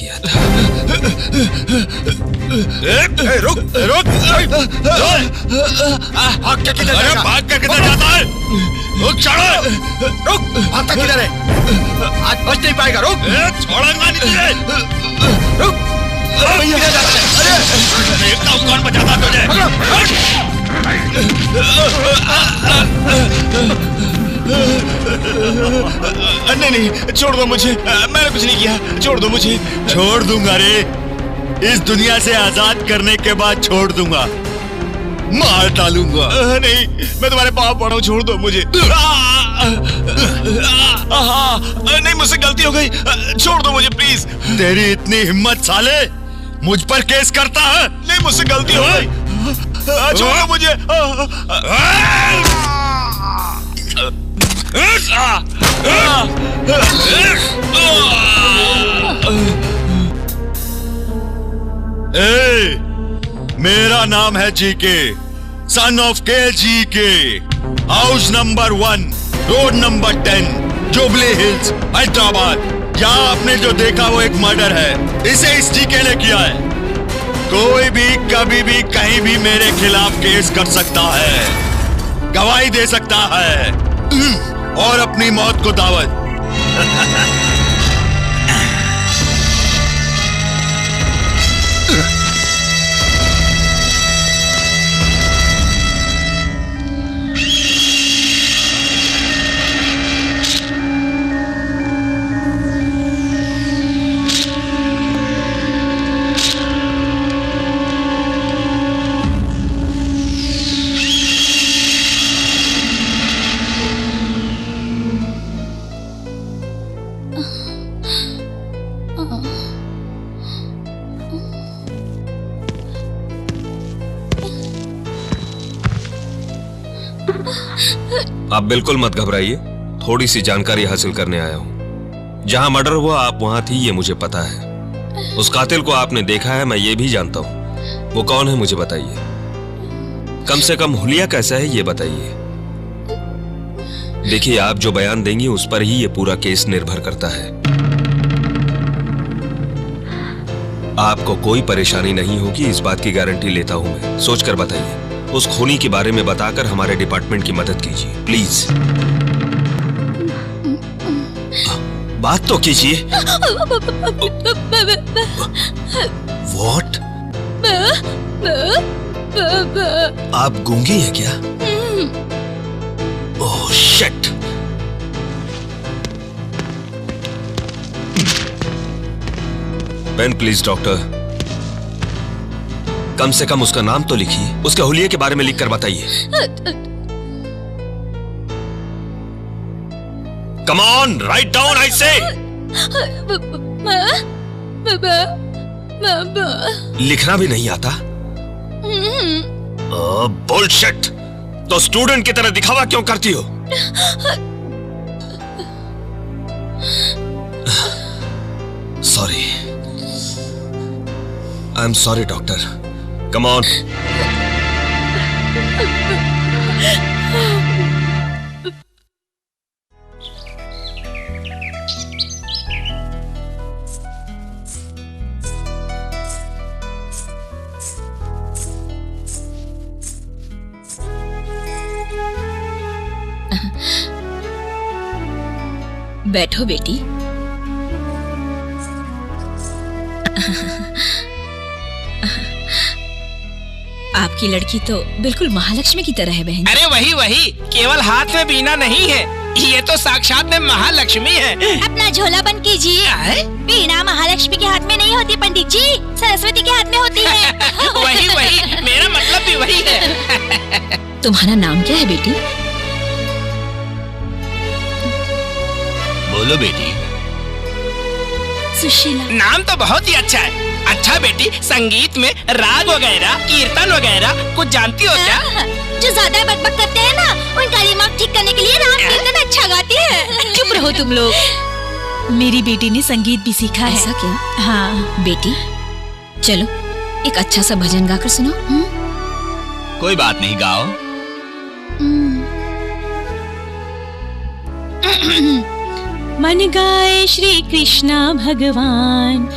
किया था। रुक रुक, भाग के किधर जाएगा? भाग के किधर जाता है? रुक चढ़ो, रुक, भागता किधर है? आज बच नहीं पाएगा, रुक। छोड़ूंगा नहीं तुझे, रुक। भैया किधर जाता है? अरे देखता हूँ कौन बचाता तुझे। नहीं नहीं, छोड़ दो मुझे, मैंने कुछ नहीं किया, छोड़ दो मुझे। छोड़ दूंगा रे, इस दुनिया से आजाद करने के बाद छोड़ दूंगा, मार डालूंगा। नहीं, मैं तुम्हारे पाँव पड़ा हूँ, छोड़ दो मुझे। नहीं, मुझसे गलती हो गई, छोड़ दो मुझे प्लीज। तेरी इतनी हिम्मत साले, मुझ पर केस करता है? नहीं, मुझसे गलती हो गई, छोड़ दो मुझे। मेरा नाम है जीके, सन ऑफ के GK. House number 1, road number 10, jubilee hills, Hyderabad. यहाँ आपने जो देखा वो एक मर्डर है, इसे इस जीके ने किया है। कोई भी कभी भी कहीं भी मेरे खिलाफ केस कर सकता है, गवाही दे सकता है और अपनी मौत को दावत। आप बिल्कुल मत घबराइए, थोड़ी सी जानकारी हासिल करने आया हूँ। जहां मर्डर हुआ आप वहां थी, ये मुझे पता है। उस कातिल को आपने देखा है, मैं ये भी जानता हूँ। वो कौन है मुझे बताइए, कम से कम हुलिया कैसा है ये बताइए। देखिए, आप जो बयान देंगी उस पर ही ये पूरा केस निर्भर करता है। आपको कोई परेशानी नहीं होगी, इस बात की गारंटी लेता हूं मैं। सोचकर बताइए, उस खूनी के बारे में बताकर हमारे डिपार्टमेंट की मदद कीजिए प्लीज। बात तो कीजिए। व्हाट? आप गूंगी हैं क्या? Oh shit. Pen please doctor, कम से कम उसका नाम तो लिखिए, उसके हुलिये के बारे में लिखकर बताइए। Come on, write down I से। लिखना भी नहीं आता? बुलशिट। तो स्टूडेंट की तरह दिखावा क्यों करती हो? Sorry, I am sorry doctor. Come on. बैठो बेटी। आपकी लड़की तो बिल्कुल महालक्ष्मी की तरह है बहन। अरे वही वही, केवल हाथ में बीना नहीं है, ये तो साक्षात में महालक्ष्मी है। अपना झोला बंद कीजिए। बीना महालक्ष्मी के हाथ में नहीं होती पंडित जी, सरस्वती के हाथ में होती है। वही वही, मेरा मतलब भी वही है। तुम्हारा नाम क्या है बेटी? बोलो बेटी। सुशीला। नाम तो बहुत ही अच्छा है। अच्छा बेटी, संगीत में राग वगैरह, कीर्तन वगैरह कुछ जानती हो क्या? जो ज्यादा बकबक करते हैं ना, उनका दिमाग ठीक करने के लिए राग कीर्तन अच्छा गाती है। चुप रहो तुम लोग। मेरी बेटी ने संगीत भी सीखा है। ऐसा क्या? हाँ बेटी, चलो एक अच्छा सा भजन गाकर सुनाओ। कोई बात नहीं, गाओ। मन गाए श्री कृष्णा भगवान,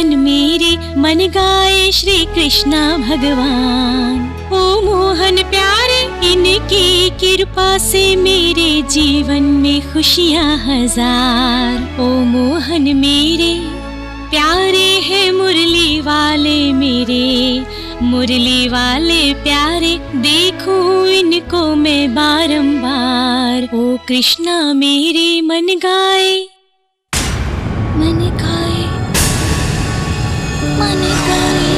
मोहन मेरे मन गाए श्री कृष्णा भगवान। ओ मोहन प्यारे इनकी कृपा से मेरे जीवन में खुशियाँ हजार। ओ मोहन मेरे प्यारे है मुरली वाले मेरे, मुरली वाले प्यारे देखूं इनको मैं बारंबार। ओ कृष्णा मेरे मन गाए, मन गाए, मन गाए,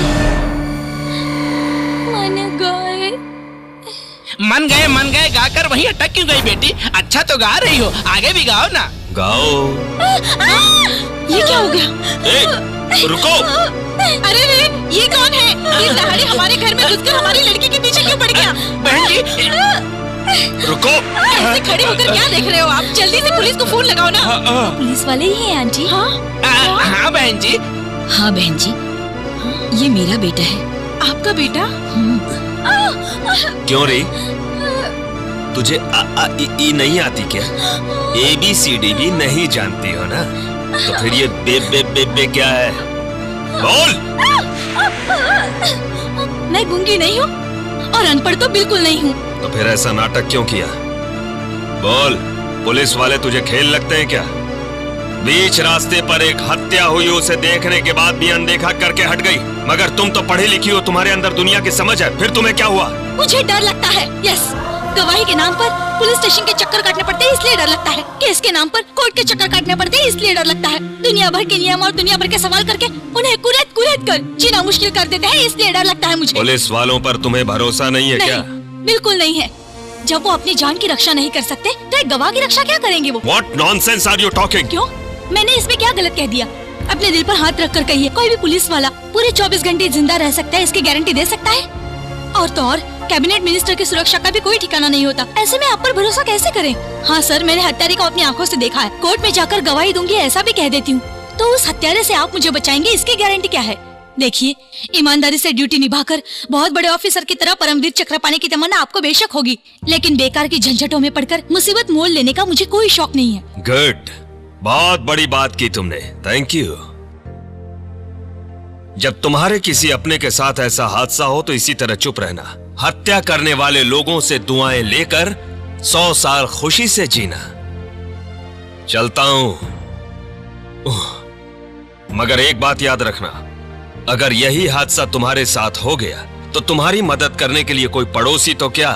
मन गाए। मन गए गाकर वहीं अटक क्यों गई बेटी? अच्छा तो गा रही हो, आगे भी गाओ ना। गाओ। ये क्या हो गया? ए, रुको। अरे रे, ये कौन है? इस दहाड़े हमारे घर में घुसकर हमारी लड़की के पीछे क्यों पड़ गया? बहन जी रुको। ऐसे खड़े होकर क्या देख रहे हो आप? जल्दी से पुलिस को फोन लगाओ ना। पुलिस वाले ही हैं आंटी। हाँ हाँ बहन जी। हाँ बहन जी, ये मेरा बेटा है। आपका बेटा? क्यों रे, तुझे आ आ ई ई नहीं आती क्या? ABCD भी नहीं जानती हो ना? तो फिर ये बे बे बे बे क्या है? बोल। मैं गूंगी नहीं हूँ और अनपढ़ तो बिल्कुल नहीं हूँ। तो फिर ऐसा नाटक क्यों किया? बोल, पुलिस वाले तुझे खेल लगते हैं क्या? बीच रास्ते पर एक हत्या हुई, उसे देखने के बाद भी अनदेखा करके हट गई। मगर तुम तो पढ़ी लिखी हो, तुम्हारे अंदर दुनिया की समझ है, फिर तुम्हें क्या हुआ? मुझे डर लगता है। यस, गवाही के नाम पर पुलिस स्टेशन के चक्कर काटने पड़ते हैं इसलिए डर लगता है। केस के नाम पर कोर्ट के चक्कर काटने पड़ते हैं इसलिए डर लगता है। दुनिया भर के नियम और दुनिया भर के सवाल करके उन्हें कुरेद कर जीना मुश्किल कर देते हैं इसलिए डर लगता है मुझे। पुलिस वालों पर तुम्हें भरोसा नहीं है क्या? बिल्कुल नहीं है। जब वो अपनी जान की रक्षा नहीं कर सकते तो एक गवाह की रक्षा क्या करेंगे वो? What nonsense are you talking? क्यों? मैंने इसमें क्या गलत कह दिया? अपने दिल पर हाथ रख कर कहिए, कोई भी पुलिस वाला पूरे 24 घंटे जिंदा रह सकता है, इसकी गारंटी दे सकता है? और तो और कैबिनेट मिनिस्टर की सुरक्षा का भी कोई ठिकाना नहीं होता। ऐसे में आप पर भरोसा कैसे करें? हाँ सर, मैंने हत्यारे को अपनी आंखों से देखा है। कोर्ट में जाकर गवाही दूंगी ऐसा भी कह देती हूँ, तो उस हत्यारे से आप मुझे बचाएंगे इसकी गारंटी क्या है? देखिए, ईमानदारी से ड्यूटी निभाकर बहुत बड़े ऑफिसर की तरह परमवीर चक्र पाने की तमन्ना आपको बेशक होगी, लेकिन बेकार की झंझटों में पड़कर मुसीबत मोल लेने का मुझे कोई शौक नहीं है। गुड, बहुत बड़ी बात की तुमने, थैंक यू। जब तुम्हारे किसी अपने के साथ ऐसा हादसा हो तो इसी तरह चुप रहना, हत्या करने वाले लोगों से दुआएं लेकर 100 साल खुशी से जीना। चलता हूं। मगर एक बात याद रखना, अगर यही हादसा तुम्हारे साथ हो गया तो तुम्हारी मदद करने के लिए कोई पड़ोसी तो क्या,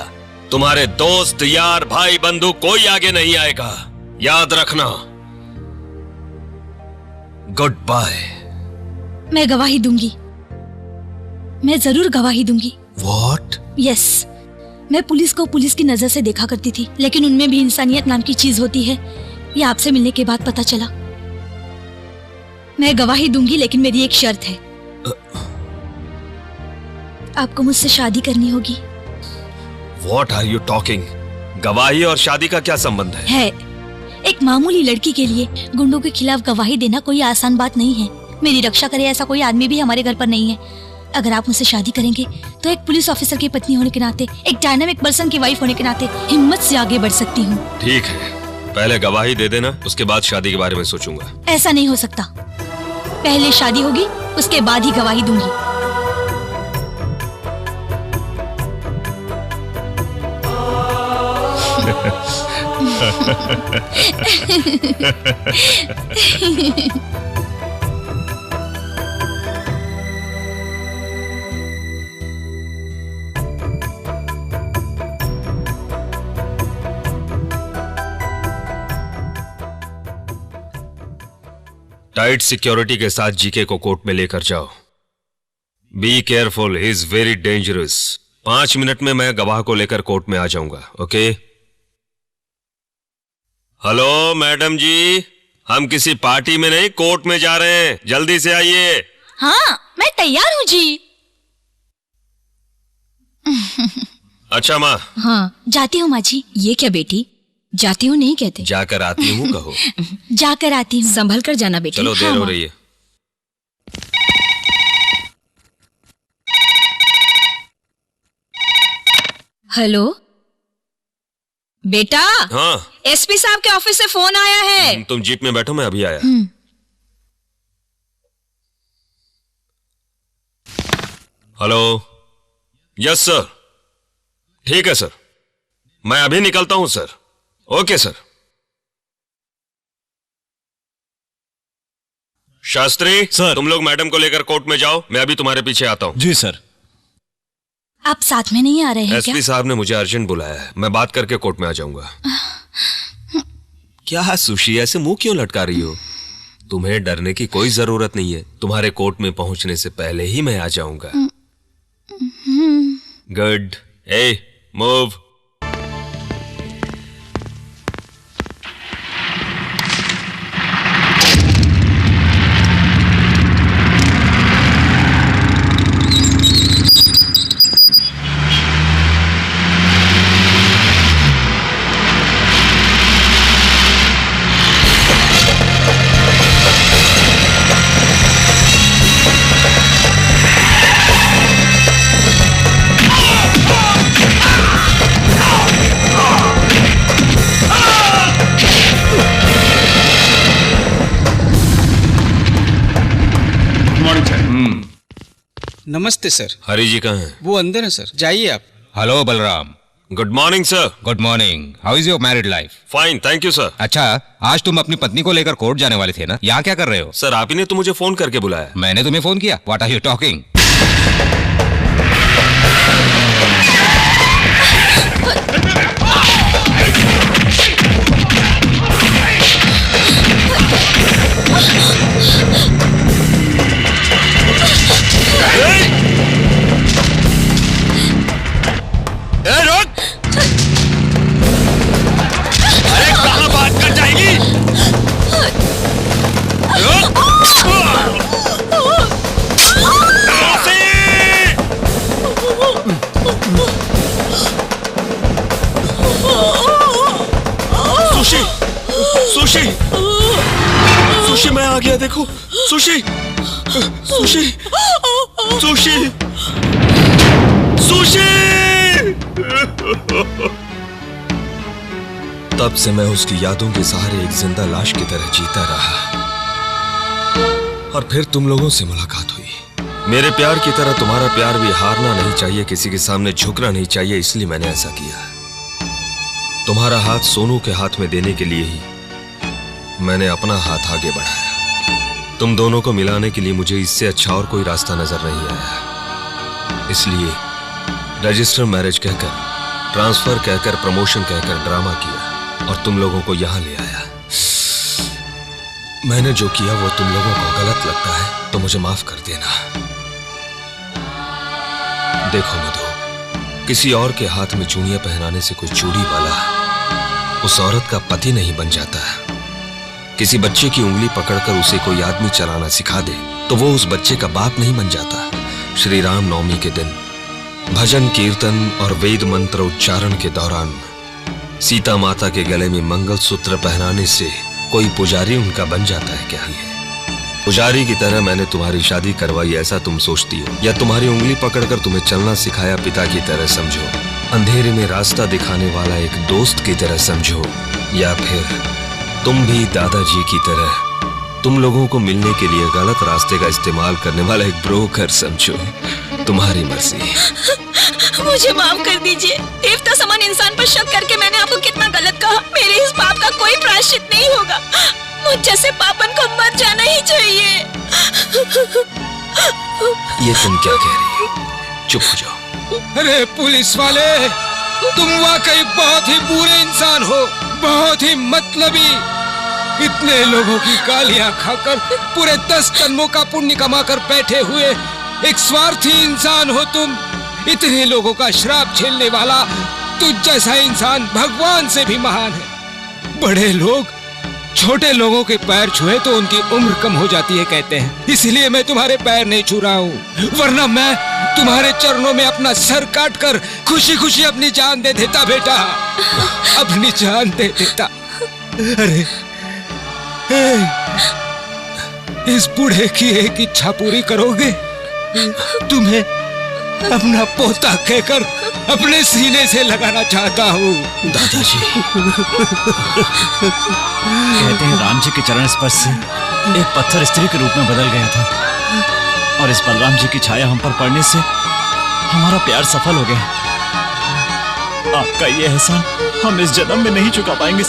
तुम्हारे दोस्त यार भाई बंधु कोई आगे नहीं आएगा, याद रखना। Good bye. मैं गवाही दूंगी, मैं जरूर गवाही दूंगी। What? यस, मैं पुलिस को पुलिस की नजर से देखा करती थी, लेकिन उनमें भी इंसानियत नाम की चीज होती है, ये आपसे मिलने के बाद पता चला। मैं गवाही दूंगी, लेकिन मेरी एक शर्त है, आपको मुझसे शादी करनी होगी। What are you talking? गवाही और शादी का क्या संबंध है? एक मामूली लड़की के लिए गुंडों के खिलाफ गवाही देना कोई आसान बात नहीं है। मेरी रक्षा करे ऐसा कोई आदमी भी हमारे घर पर नहीं है। अगर आप मुझसे शादी करेंगे तो एक पुलिस ऑफिसर की पत्नी होने के नाते, एक डायनामिक पर्सन की वाइफ होने के नाते हिम्मत से आगे बढ़ सकती हूँ। ठीक है, पहले गवाही दे देना, उसके बाद शादी के बारे में सोचूंगा। ऐसा नहीं हो सकता, पहले शादी होगी उसके बाद ही गवाही दूंगी। टाइट सिक्योरिटी के साथ जीके को कोर्ट में लेकर जाओ। Be careful, he is very dangerous. 5 minute में मैं गवाह को लेकर कोर्ट में आ जाऊंगा, ओके? हेलो मैडम जी, हम किसी पार्टी में नहीं, कोर्ट में जा रहे हैं, जल्दी से आइए। हाँ, मैं तैयार हूँ जी। अच्छा माँ। हाँ, जाती हूँ माँ जी। ये क्या बेटी, जाती हूँ नहीं कहते? जाकर आती हूँ कहो। जाकर आती हूँ। संभल कर जाना बेटी। चलो, देर हो रही है। हेलो बेटा। हाँ, एसपी साहब के ऑफिस से फोन आया है। तुम जीप में बैठो, मैं अभी आया। हेलो। Yes sir. ठीक है सर, मैं अभी निकलता हूं sir. Okay sir. Shastri sir. तुम लोग मैडम को लेकर कोर्ट में जाओ, मैं अभी तुम्हारे पीछे आता हूं। जी सर। आप साथ में नहीं आ रहे हैं क्या? एसपी साहब ने मुझे अर्जेंट बुलाया है, मैं बात करके कोर्ट में आ जाऊंगा। क्या सुशी, ऐसे मुंह क्यों लटका रही हो? तुम्हें डरने की कोई जरूरत नहीं है, तुम्हारे कोर्ट में पहुंचने से पहले ही मैं आ जाऊंगा। गुड। ए मूव। नमस्ते सर। हरी जी कहाँ हैं? वो अंदर है सर, जाइए आप। Hello Balram. Good morning sir. Good morning. How is your married life? Fine, thank you sir. अच्छा, आज तुम अपनी पत्नी को लेकर कोर्ट जाने वाले थे ना, यहाँ क्या कर रहे हो? सर आप ही ने तो मुझे फोन करके बुलाया। मैंने तुम्हें फोन किया? What are you talking? रुक! अरे कहाँ भाग कर जाएगी? रुक! सुशी, सुशी, सुशी मैं आ गया, देखो सुशी, सुशी, सुशी, सुशी। तब से मैं उसकी यादों के सहारे एक जिंदा लाश की तरह जीता रहा, और फिर तुम लोगों से मुलाकात हुई। मेरे प्यार की तरह तुम्हारा प्यार भी हारना नहीं चाहिए, किसी के सामने झुकना नहीं चाहिए, इसलिए मैंने ऐसा किया। तुम्हारा हाथ सोनू के हाथ में देने के लिए ही मैंने अपना हाथ आगे बढ़ाया। तुम दोनों को मिलाने के लिए मुझे इससे अच्छा और कोई रास्ता नजर नहीं आया, इसलिए रजिस्टर मैरिज कहकर, ट्रांसफर कहकर, प्रमोशन कहकर ड्रामा किया और तुम लोगों को यहां ले आया। मैंने जो किया वो तुम लोगों को गलत लगता है तो मुझे माफ कर देना। देखो मधु, किसी और के हाथ में चूड़ियां पहनाने से कोई चूड़ी वाला उस औरत का पति नहीं बन जाता। किसी बच्चे की उंगली पकड़कर उसे कोई आदमी चलाना सिखा दे तो वो उस बच्चे का बाप नहीं बन जाता। श्री राम नवमी के दिन भजन कीर्तन और वेद मंत्र उच्चारण के दौरान सीता माता के गले में मंगलसूत्र पहनाने से कोई पुजारी उनका बन जाता है क्या? पुजारी की तरह मैंने तुम्हारी शादी करवाई ऐसा तुम सोचती हो, या तुम्हारी उंगली पकड़कर तुम्हें चलना सिखाया पिता की तरह समझो, अंधेरे में रास्ता दिखाने वाला एक दोस्त की तरह समझो, या फिर तुम भी दादाजी की तरह तुम लोगों को मिलने के लिए गलत रास्ते का इस्तेमाल करने वाला एक ब्रोकर समझो। तुम्हारी मर्जी। मुझे माफ कर दीजिए। देवता समान इंसान पर शक करके मैंने आपको कितना गलत कहा। मेरे इस पाप का कोई प्रायश्चित नहीं होगा। मुझ जैसे पापन को मर जाना ही चाहिए। ये तुम क्या कह रही हो? चुप हो जाओ। अरे पुलिस वाले, तुम वाकई बहुत ही बुरे इंसान हो, बहुत ही मतलबी। इतने लोगों की गालियां खाकर पूरे 10 जन्मों का पुण्य कमाकर बैठे हुए एक स्वार्थी इंसान हो तुम। इतने लोगों का श्राप झेलने वाला तुझ जैसा इंसान भगवान से भी महान है। बड़े लोग छोटे लोगों के पैर छुए तो उनकी उम्र कम हो जाती है कहते हैं, इसलिए मैं तुम्हारे पैर नहीं छू रहा हूँ, वरना मैं तुम्हारे चरणों में अपना सर काट कर खुशी खुशी अपनी जान दे देता बेटा, अपनी जान दे देता। अरे इस बूढ़े की एक इच्छा पूरी करोगे? तुम्हें अपना पोता कहकर अपने सीने से लगाना चाहता हूँ। दादाजी कहते हैं राम जी के चरण स्पर्श से एक पत्थर स्त्री के रूप में बदल गया था। और इस बलराम जी की छाया हम पर पड़ने से हमारा प्यार सफल हो गया। आपका ये एहसान हम इस जन्म में नहीं चुका पाएंगे।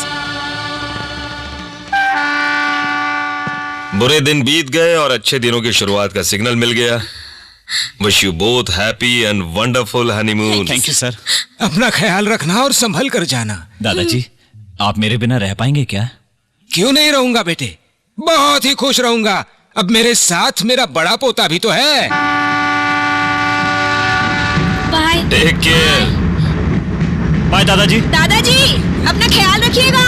बुरे दिन बीत गए और अच्छे दिनों की शुरुआत का सिग्नल मिल गया। Wish you both happy and wonderful honeymoon. Thank you sir. अपना ख्याल रखना और संभल कर जाना। दादाजी, आप मेरे बिना रह पाएंगे क्या? क्यों नहीं रहूंगा बेटे, बहुत ही खुश रहूंगा। अब मेरे साथ मेरा बड़ा पोता भी तो है। बाय। Take care. बाय दादाजी। दादाजी अपना ख्याल रखिएगा।